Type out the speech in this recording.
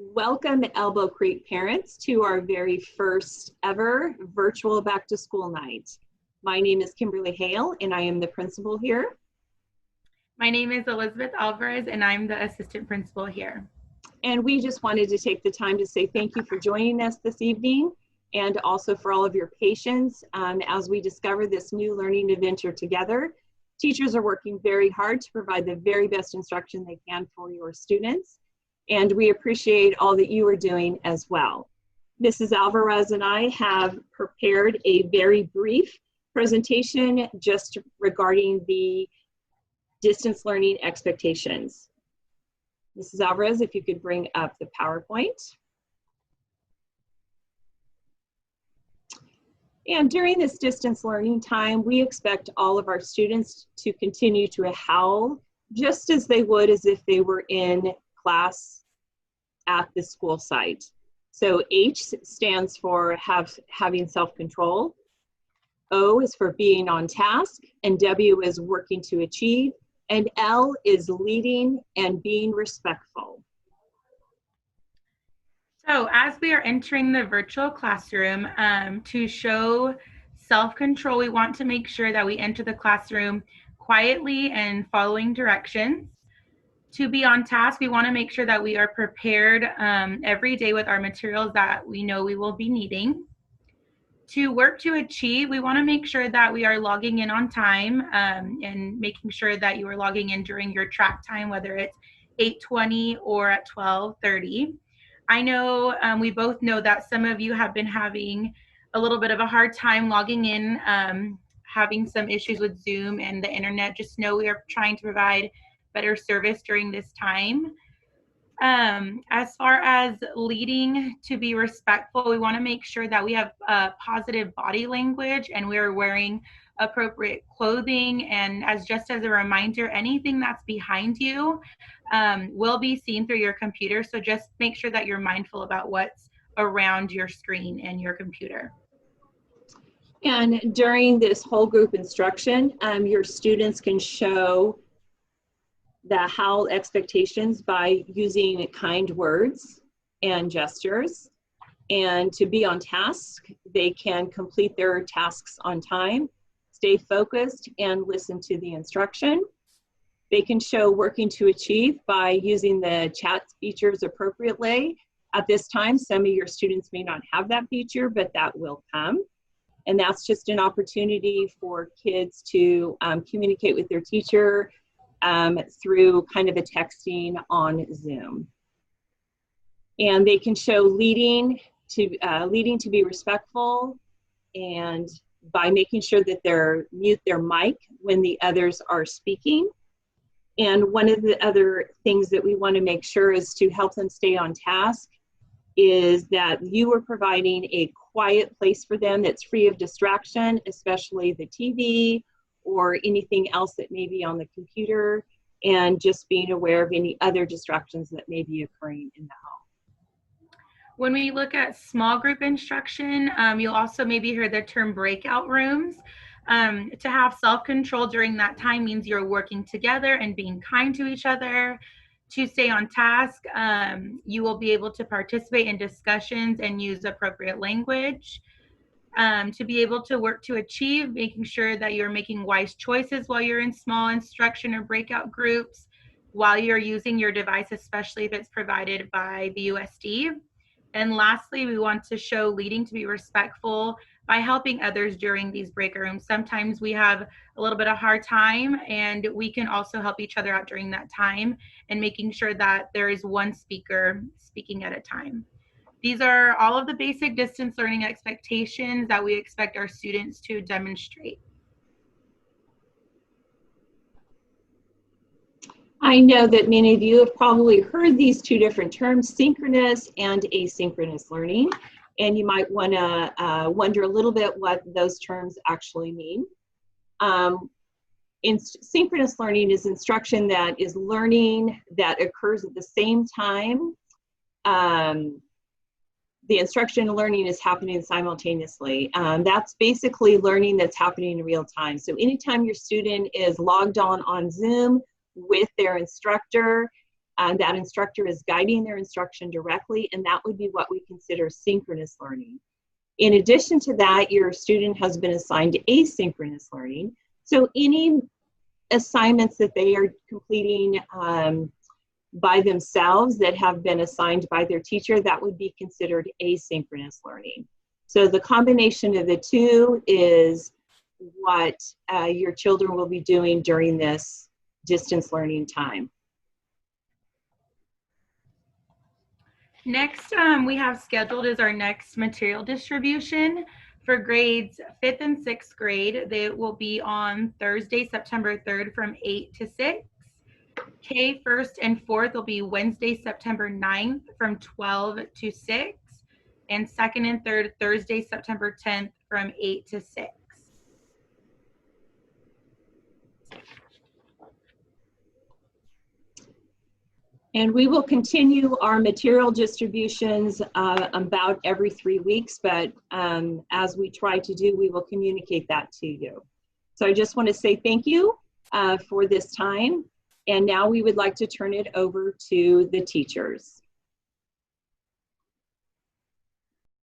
Welcome, Elbow Creek parents, to our very first ever virtual back to school night. My name is Kimberly Hale and I am the principal here. My name is Elizabeth Alvarez and I'm the assistant principal here. And we just wanted to take the time to say thank you for joining us this evening and also for all of your patience as we discover this new learning adventure together. Teachers are working very hard to provide the very best instruction they can for your students. And we appreciate all that you are doing as well. Mrs. Alvarez and I have prepared a very brief presentation just regarding the distance learning expectations. Mrs. Alvarez, if you could bring up the PowerPoint. And during this distance learning time, we expect all of our students to continue to howl just as they would as if they were in class at the school site. So H stands for having self-control, O is for being on task, and W is working to achieve, and L is leading and being respectful. So as we are entering the virtual classroom, to show self-control, we want to make sure that we enter the classroom quietly and following directions. To be on task, we want to make sure that we are prepared every day with our materials that we know we will be needing. To work to achieve, we want to make sure that we are logging in on time and making sure that you are logging in during your track time, whether it's 8:20 or at 12:30. I know we both know that some of you have been having a little bit of a hard time logging in, having some issues with Zoom and the internet. Just know we are trying to provide better service during this time. As far as leading to be respectful, we want to make sure that we have positive body language and we're wearing appropriate clothing. And just as a reminder, anything that's behind you will be seen through your computer. So just make sure that you're mindful about what's around your screen and your computer. And during this whole group instruction, your students can show the HOWL expectations by using kind words and gestures. And to be on task, they can complete their tasks on time, stay focused, and listen to the instruction. They can show working to achieve by using the chat features appropriately. At this time, some of your students may not have that feature, but that will come. And that's just an opportunity for kids to communicate with their teacher through kind of a texting on Zoom. And they can show leading to be respectful, and by making sure that they mute their mic when the others are speaking. And one of the other things that we want to make sure is to help them stay on task is that you are providing a quiet place for them that's free of distraction, especially the TV or anything else that may be on the computer, and just being aware of any other distractions that may be occurring in the home. When we look at small group instruction, you'll also maybe hear the term breakout rooms. To have self-control during that time means you're working together and being kind to each other. To stay on task, you will be able to participate in discussions and use appropriate language. To be able to work to achieve, making sure that you're making wise choices while you're in small instruction or breakout groups, while you're using your device, especially if it's provided by the USD. And lastly, we want to show leading to be respectful by helping others during these break rooms. Sometimes we have a little bit of hard time, and we can also help each other out during that time and making sure that there is one speaker speaking at a time. These are all of the basic distance learning expectations that we expect our students to demonstrate. I know that many of you have probably heard these two different terms, synchronous and asynchronous learning, and you might want to wonder a little bit what those terms actually mean. Synchronous learning is instruction that is learning that occurs at the same time. The instruction and learning is happening simultaneously. That's basically learning that's happening in real time. So anytime your student is logged on Zoom with their instructor, that instructor is guiding their instruction directly, and that would be what we consider synchronous learning. In addition to that, your student has been assigned asynchronous learning. So any assignments that they are completing by themselves that have been assigned by their teacher, that would be considered asynchronous learning. So the combination of the two is what your children will be doing during this distance learning time. Next, we have scheduled is our next material distribution for grades 5th and 6th grade. They will be on Thursday, September 3rd from 8 to 6. K 1st and 4th will be Wednesday, September 9th from 12 to 6. And 2nd and 3rd, Thursday, September 10th from 8 to 6. And we will continue our material distributions about every 3 weeks, but as we try to do, we will communicate that to you. So I just want to say thank you for this time. And now we would like to turn it over to the teachers.